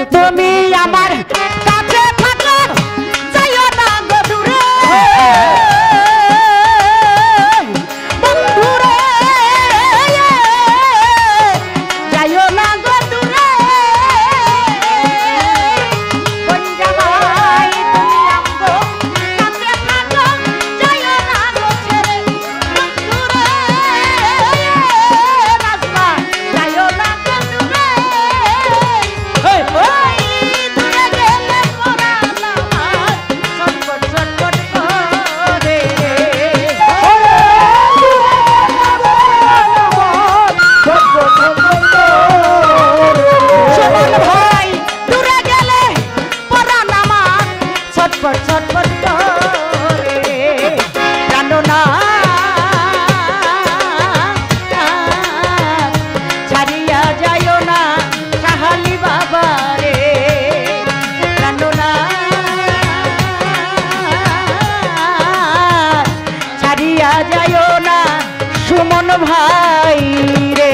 তুমি আমার কাছে থাকো যাইও না গো দূরে বন্ধুরে যাইও না গো দূরে বঞ্জামাই তুমি আমগো কাছে থাকো যাইও না গো ছেড়ে বন্ধুরে রাজমা যাইও না গো দূরে সুমন ভাই রে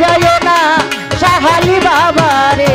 যাইও না সাহালি বাবা রে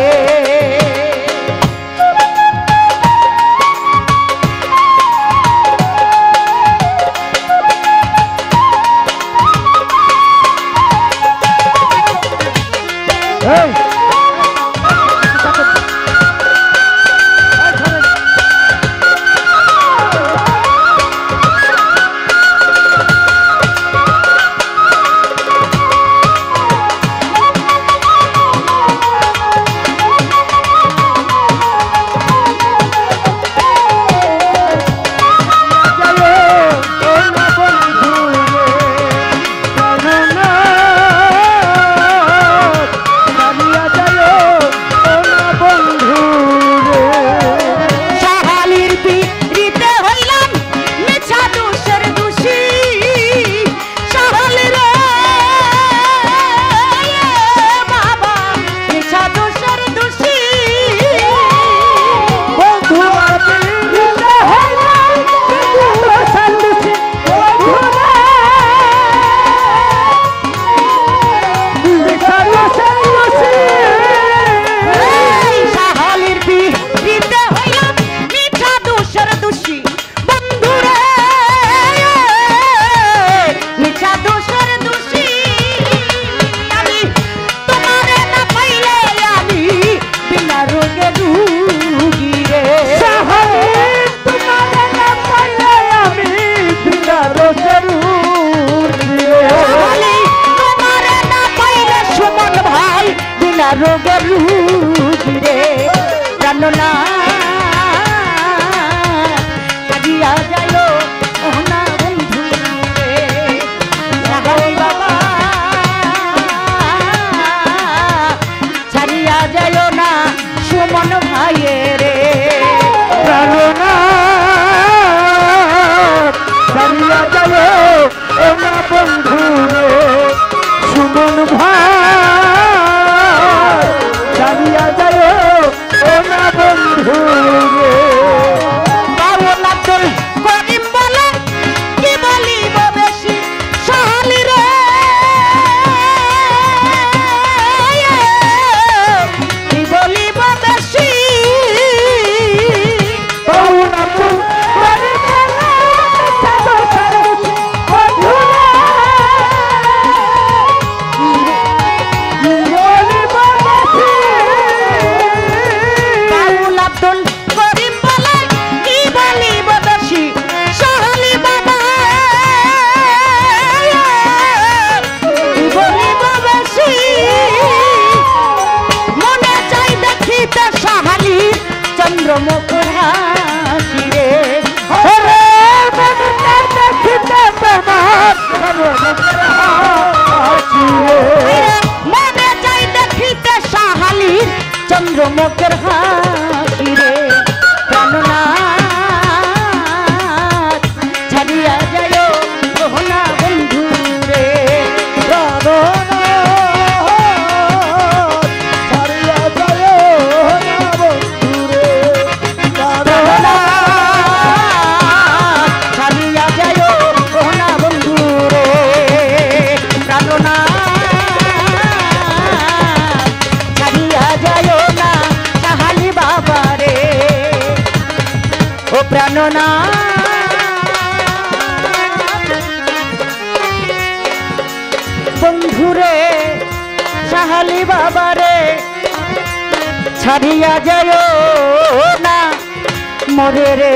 রোগের রুগিরে প্রাণনা কাজিয়া যাইও ওনা বন্ধু রে সাহালি বাবা ছাড়িয়া যাইও না সুমন ভাইয়ের রে প্রাণনা ছাড়িয়া যাইও ওনা বন্ধু রে সুমন ভাই ছাড়িয়া যায় ও না বন্ধু রে বাউল আব্দুল করিম বলে কি বলিব বেশি শালি রে কি বলিব বেশি বাউল আব্দুল করিম বাউল আব্দুল করিম বলে কি বলিব বেশি শালি বাবা কি বলিব বেশি মনে চাই দেখিতে শাহালি চন্দ্রমুখর হাসি রে ওরে মনে দেখিতে তোমার হাসি রে মনে চাই দেখিতে শাহালি চন্দ্রমুখের হাসি রে প্রাণনাথ ছাড়িয়া যায় গহনা বন্ধু রে ছাড়িয়া যায় না বন্ধু রে প্রাণনাথ ছাড়িয়া যায় গহনা বন্ধু রে প্রাণনাথ ছাড়িয়া যায় না শাহালি বাবা রে ও প্রাণনাথ বন্ধুরে শাহালি বাবা রে ছাড়িয়া যায় না মোরে রে